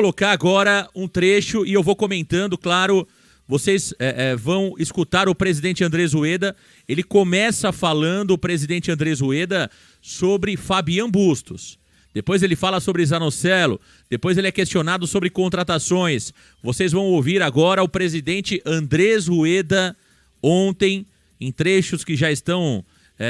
Colocar agora um trecho e eu vou comentando, claro, vocês vão escutar o presidente Andrés Ueda. Ele começa falando, o presidente Andrés Ueda, sobre Fabián Bustos. Depois ele fala sobre Zanocelo, depois ele é questionado sobre contratações. Vocês vão ouvir agora o presidente Andrés Ueda ontem, em trechos que já estão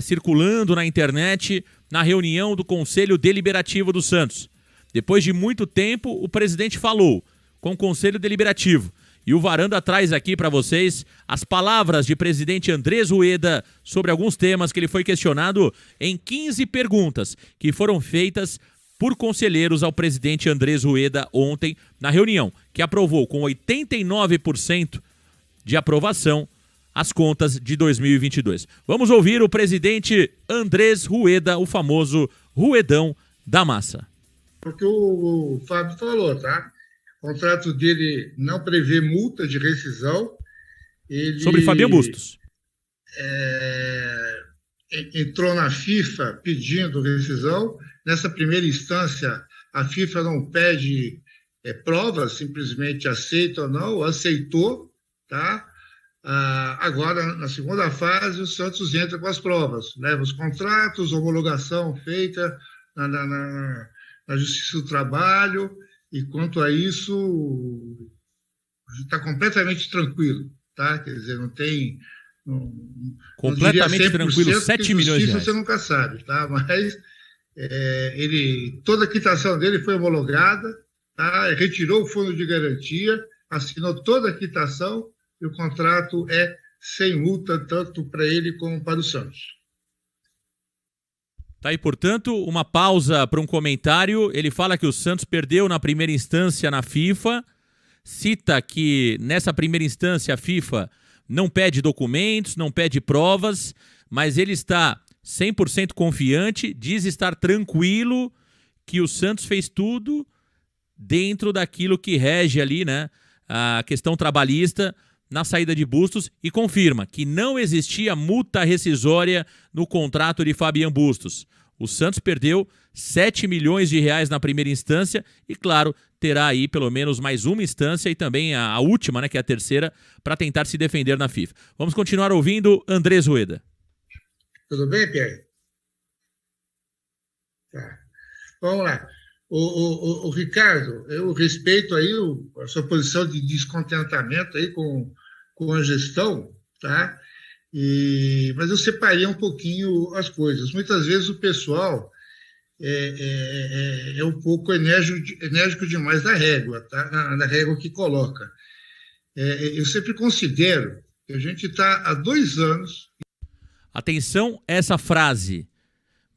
circulando na internet, na reunião do Conselho Deliberativo do Santos. Depois de muito tempo, o presidente falou com o Conselho Deliberativo. E o Varanda traz aqui para vocês as palavras de presidente Andrés Ueda sobre alguns temas que ele foi questionado em 15 perguntas que foram feitas por conselheiros ao presidente Andrés Ueda ontem na reunião, que aprovou com 89% de aprovação as contas de 2022. Vamos ouvir o presidente Andrés Ueda, o famoso Ruedão da Massa. Porque o Fábio falou, tá? O contrato dele não prevê multa de rescisão. Ele sobre Fabián Bustos. Entrou na FIFA pedindo rescisão. Nessa primeira instância, a FIFA não pede provas, simplesmente aceita ou não, aceitou, tá? Agora, na segunda fase, o Santos entra com as provas, leva os contratos, homologação feita na Justiça do Trabalho, e quanto a isso, a gente está completamente tranquilo, tá? Quer dizer, não tem... completamente tranquilo, 7 milhões de reais. Você nunca sabe, tá? Mas toda a quitação dele foi homologada, tá? Retirou o fundo de garantia, assinou toda a quitação, e o contrato é sem multa, tanto para ele como para o Santos. Tá aí, portanto, uma pausa para um comentário. Ele fala que o Santos perdeu na primeira instância na FIFA, cita que nessa primeira instância a FIFA não pede documentos, não pede provas, mas ele está 100% confiante, diz estar tranquilo que o Santos fez tudo dentro daquilo que rege ali, né, a questão trabalhista na saída de Bustos, e confirma que não existia multa rescisória no contrato de Fabián Bustos. O Santos perdeu 7 milhões de reais na primeira instância e, claro, terá aí pelo menos mais uma instância e também a última, né, que é a terceira, para tentar se defender na FIFA. Vamos continuar ouvindo Andrés Ueda. Tudo bem, Pierre? Tá. Vamos lá. O Ricardo, eu respeito aí a sua posição de descontentamento aí com a gestão, tá? Mas eu separei um pouquinho as coisas. Muitas vezes o pessoal é um pouco enérgico demais na régua, tá? Na régua que coloca. Eu sempre considero que a gente está há 2 anos... Atenção a essa frase.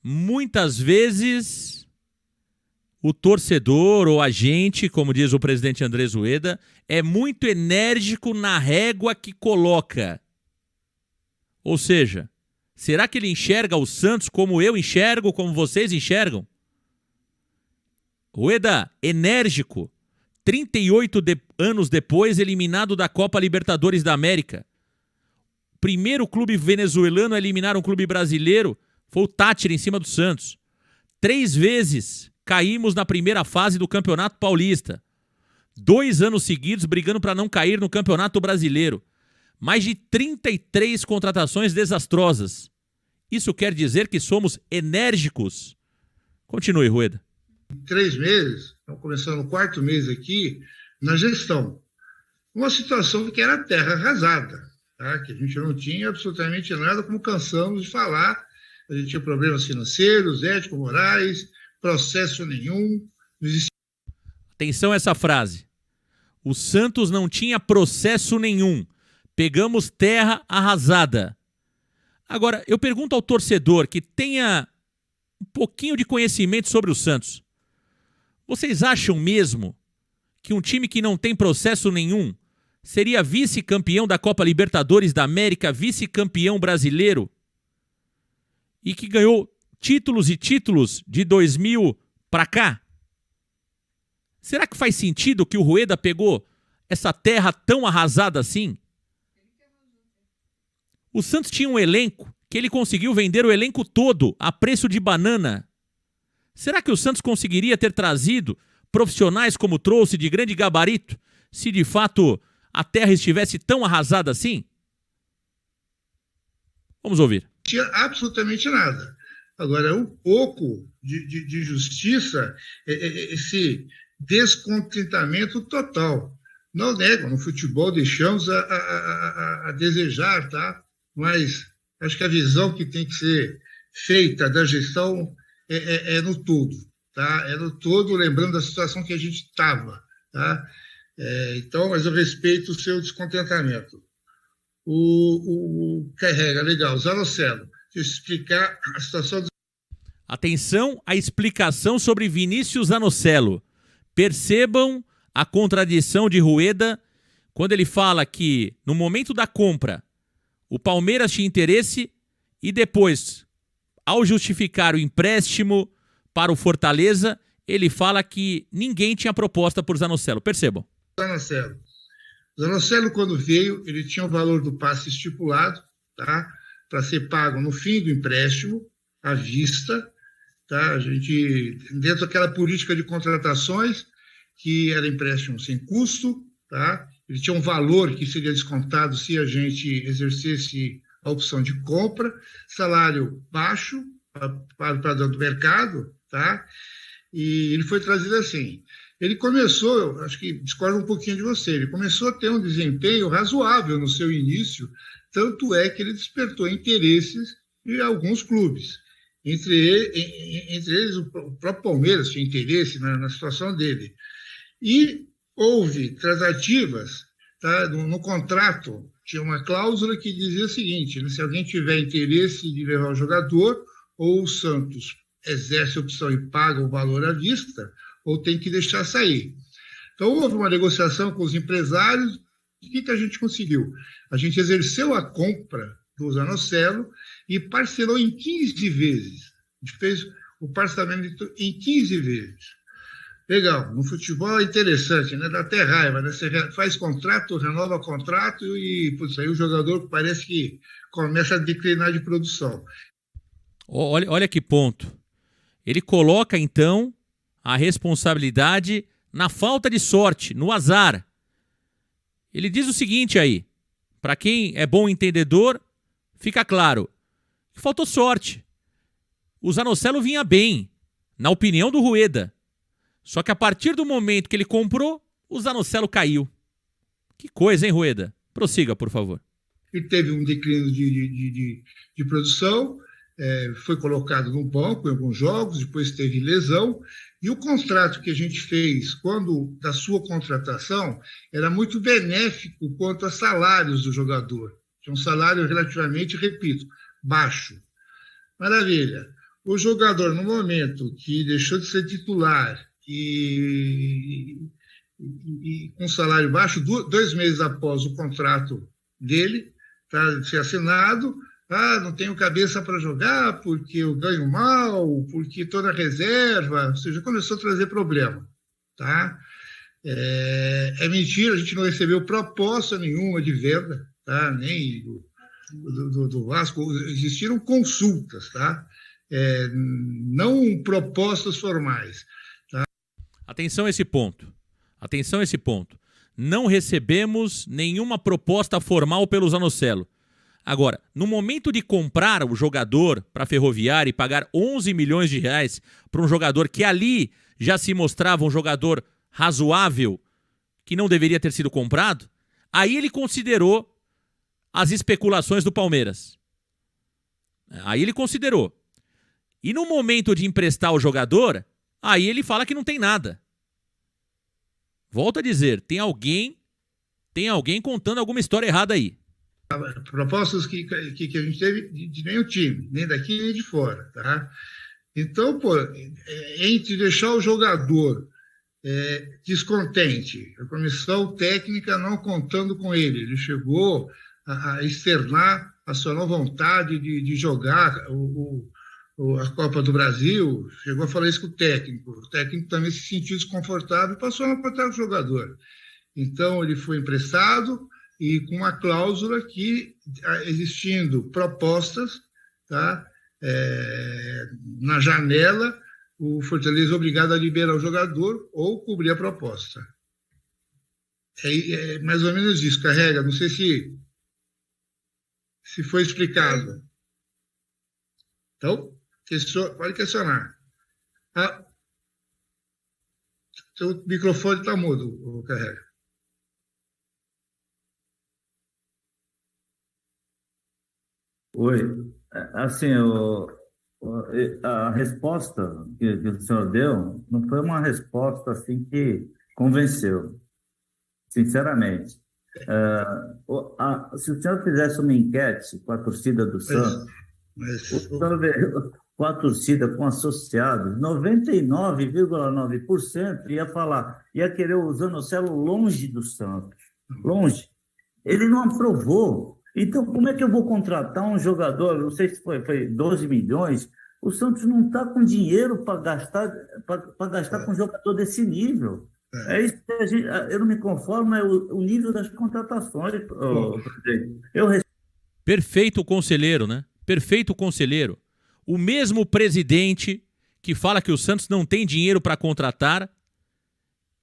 Muitas vezes o torcedor ou a gente, como diz o presidente Andrés Ueda, é muito enérgico na régua que coloca. Ou seja, será que ele enxerga o Santos como eu enxergo, como vocês enxergam? Ueda, enérgico, 38 anos depois, eliminado da Copa Libertadores da América. Primeiro clube venezuelano a eliminar um clube brasileiro foi o Táchira em cima do Santos. 3 vezes caímos na primeira fase do Campeonato Paulista. 2 anos seguidos brigando para não cair no Campeonato Brasileiro. Mais de 33 contratações desastrosas. Isso quer dizer que somos enérgicos? Continue, Rueda. 3 meses, estamos começando o 4º mês aqui, na gestão. Uma situação que era terra arrasada, tá? Que a gente não tinha absolutamente nada, como cansamos de falar. A gente tinha problemas financeiros, éticos, morais, processo nenhum. Não existia... Atenção a essa frase. O Santos não tinha processo nenhum. Pegamos terra arrasada. Agora, eu pergunto ao torcedor que tenha um pouquinho de conhecimento sobre o Santos. Vocês acham mesmo que um time que não tem processo nenhum seria vice-campeão da Copa Libertadores da América, vice-campeão brasileiro? E que ganhou títulos e títulos de 2000 para cá? Será que faz sentido que o Rueda pegou essa terra tão arrasada assim? O Santos tinha um elenco que ele conseguiu vender o elenco todo a preço de banana. Será que o Santos conseguiria ter trazido profissionais como trouxe, de grande gabarito, se de fato a terra estivesse tão arrasada assim? Vamos ouvir. Não tinha absolutamente nada. Agora, um pouco de justiça, esse descontentamento total. Não nego, no futebol deixamos a desejar, tá? Mas acho que a visão que tem que ser feita da gestão é no todo, tá? É no todo, lembrando da situação que a gente estava, tá? Então, mas eu respeito o seu descontentamento. O carrega, legal, Zanocelo, deixa eu explicar a situação. Atenção à explicação sobre Vinícius Zanocelo. Percebam a contradição de Rueda quando ele fala que no momento da compra o Palmeiras tinha interesse e depois, ao justificar o empréstimo para o Fortaleza, ele fala que ninguém tinha proposta por Zanocelo. Percebam. Zanocelo, quando veio, ele tinha o valor do passe estipulado, tá? Para ser pago no fim do empréstimo, à vista, tá? A gente, dentro daquela política de contratações, que era empréstimo sem custo, tá? Ele tinha um valor que seria descontado se a gente exercesse a opção de compra, salário baixo para o padrão do mercado, tá? E ele foi trazido assim. Ele começou, acho que discordo um pouquinho de você, ele começou a ter um desempenho razoável no seu início, tanto é que ele despertou interesses de alguns clubes. Entre eles, o próprio Palmeiras tinha interesse na situação dele. E houve tratativas, tá? No contrato, tinha uma cláusula que dizia o seguinte, né? Se alguém tiver interesse de levar o jogador, ou o Santos exerce a opção e paga o valor à vista, ou tem que deixar sair. Então, houve uma negociação com os empresários. O que a gente conseguiu? A gente exerceu a compra do Zanocelo e parcelou em 15 vezes. A gente fez o parcelamento em 15 vezes. Legal, no futebol é interessante, né? Dá até raiva, né? Você faz contrato, renova contrato e putz, aí o jogador parece que começa a declinar de produção. Olha que ponto. Ele coloca, então, a responsabilidade na falta de sorte, no azar. Ele diz o seguinte aí, para quem é bom entendedor, fica claro, que faltou sorte. O Zanocelo vinha bem, na opinião do Rueda. Só que a partir do momento que ele comprou, o Zanocelo caiu. Que coisa, hein, Rueda? Prossiga, por favor. Ele teve um declínio de produção, foi colocado no banco em alguns jogos, depois teve lesão, e o contrato que a gente fez quando da sua contratação era muito benéfico quanto a salários do jogador. Tinha um salário relativamente, repito, baixo. Maravilha. O jogador, no momento que deixou de ser titular e com salário baixo, 2 meses após o contrato dele ser assinado, não tenho cabeça para jogar porque eu ganho mal, porque estou na reserva, ou seja, começou a trazer problema. Tá? É mentira, a gente não recebeu proposta nenhuma de venda, tá? Nem do Vasco, existiram consultas, tá? Não propostas formais. Tá? Atenção a esse ponto. Atenção a esse ponto. Não recebemos nenhuma proposta formal pelo Zanocelo. Agora, no momento de comprar o jogador para a Ferroviária e pagar 11 milhões de reais para um jogador que ali já se mostrava um jogador razoável, que não deveria ter sido comprado, aí ele considerou as especulações do Palmeiras. Aí ele considerou. E no momento de emprestar o jogador, aí ele fala que não tem nada. Volto a dizer, tem alguém contando alguma história errada aí. Propostas que a gente teve de nenhum time, nem daqui nem de fora, tá? Então, entre deixar o jogador descontente, a comissão técnica não contando com ele chegou a externar a sua não vontade de jogar a Copa do Brasil, chegou a falar isso com o técnico também se sentiu desconfortável e passou a não contar com o jogador. Então, ele foi emprestado, e com uma cláusula que, existindo propostas, tá, na janela, o Fortaleza é obrigado a liberar o jogador ou cobrir a proposta. É mais ou menos isso, Carrega. Não sei se foi explicado. Então, pode questionar. Seu microfone está mudo, Carrega. Oi, assim, a resposta que o senhor deu não foi uma resposta assim que convenceu, sinceramente. Se o senhor fizesse uma enquete com a torcida do Santos, o senhor vê, com a torcida, com associados, 99,9% ia querer o Zanocelo longe do Santos, longe. Ele não aprovou. Então, como é que eu vou contratar um jogador? Não sei se foi 12 milhões. O Santos não está com dinheiro para gastar com um jogador desse nível. É isso que eu não me conformo, é o nível das contratações. Perfeito conselheiro, né? Perfeito conselheiro. O mesmo presidente que fala que o Santos não tem dinheiro para contratar,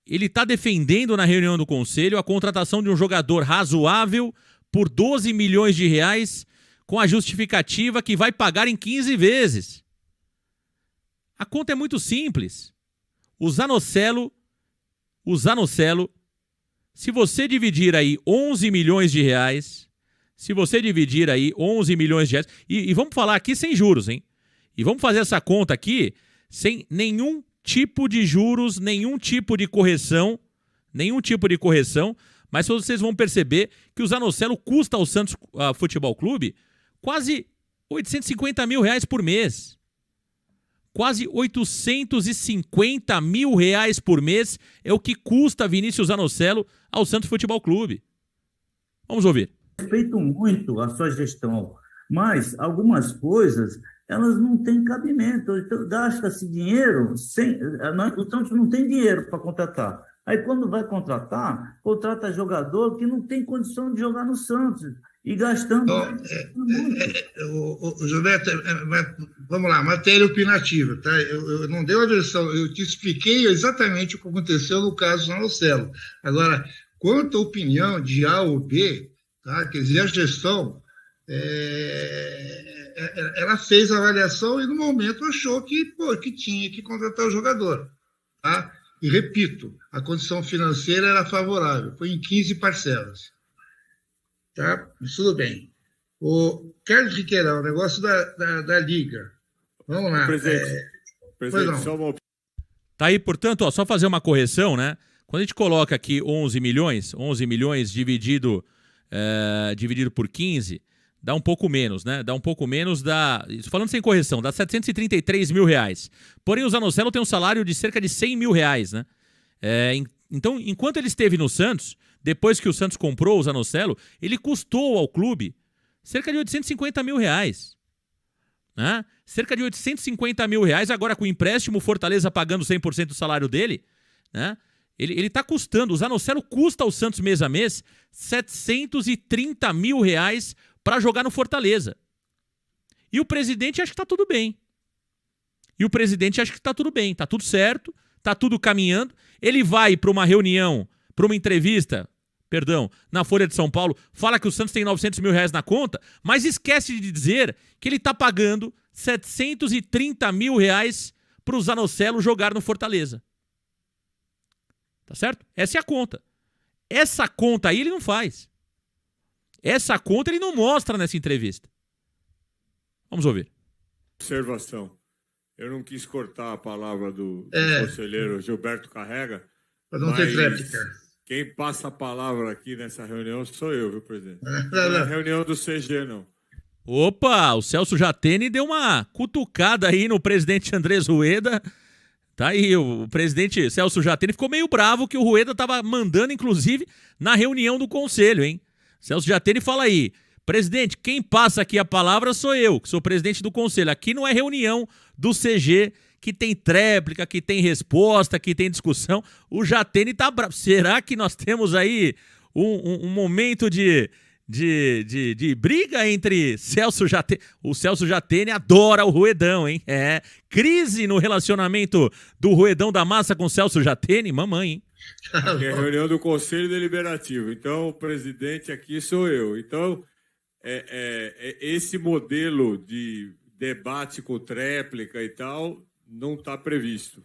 ele está defendendo na reunião do conselho a contratação de um jogador razoável por 12 milhões de reais, com a justificativa que vai pagar em 15 vezes. A conta é muito simples. O Zanocelo, se você dividir aí 11 milhões de reais, e vamos falar aqui sem juros, hein? E vamos fazer essa conta aqui sem nenhum tipo de juros, nenhum tipo de correção, mas vocês vão perceber que o Zanocelo custa ao Santos Futebol Clube quase 850 mil reais por mês. Quase 850 mil reais por mês é o que custa Vinícius Zanocelo ao Santos Futebol Clube. Vamos ouvir. Respeito muito a sua gestão, mas algumas coisas elas não têm cabimento. Então, gasta-se dinheiro, o Santos não tem dinheiro para contratar. Aí, quando vai contratar, contrata jogador que não tem condição de jogar no Santos. E gastando muito. Gilberto, vamos lá, matéria opinativa. Tá? Eu não dei uma versão, eu te expliquei exatamente o que aconteceu no caso do Zanocelo. Agora, quanto à opinião de A ou B, tá? Quer dizer, a gestão, ela fez a avaliação e, no momento, achou que tinha que contratar o jogador. Tá? E, repito, a condição financeira era favorável, foi em 15 parcelas. Tá? Mas tudo bem. O Carlos Riqueirão, o negócio da Liga. Vamos lá. Presidente, só uma... Tá aí, portanto, só fazer uma correção, né? Quando a gente coloca aqui 11 milhões dividido por 15, dá um pouco menos, né? Dá um pouco menos, falando sem correção, dá 733 mil reais. Porém, o Zanocelo tem um salário de cerca de 100 mil reais, né? Então, enquanto ele esteve no Santos, depois que o Santos comprou o Zanocelo, ele custou ao clube cerca de 850 mil reais. Né? Cerca de 850 mil reais, agora com o empréstimo, o Fortaleza pagando 100% do salário dele, né? Ele está custando, o Zanocelo custa ao Santos mês a mês 730 mil reais para jogar no Fortaleza. E o presidente acha que está tudo bem. Está tudo certo, está tudo caminhando. Ele vai para uma reunião, para uma entrevista, na Folha de São Paulo, fala que o Santos tem 900 mil reais na conta, mas esquece de dizer que ele está pagando 730 mil reais para o Zanocelo jogar no Fortaleza. Tá certo? Essa é a conta. Essa conta aí ele não faz. Essa conta ele não mostra nessa entrevista. Vamos ouvir. Observação. Eu não quis cortar a palavra do conselheiro Gilberto Carrega. Para não ter réplica. Quem passa a palavra aqui nessa reunião sou eu, viu, presidente? Não é reunião do CG, não. Opa, o Celso Jatene deu uma cutucada aí no presidente Andrés Rueda. Tá aí, o presidente Celso Jatene ficou meio bravo que o Rueda estava mandando, inclusive, na reunião do conselho, hein? Celso Jatene fala aí, presidente, quem passa aqui a palavra sou eu, que sou presidente do conselho. Aqui não é reunião do CG, que tem tréplica, que tem resposta, que tem discussão. O Jatene tá bravo. Será que nós temos aí um momento de de briga entre Celso Jatene. O Celso Jatene adora o Ruedão, hein? Crise no relacionamento do Ruedão da Massa com Celso Jatene, mamãe, hein? Aqui é a reunião do Conselho Deliberativo. Então, o presidente aqui sou eu. Então, esse modelo de debate com tréplica e tal não está previsto.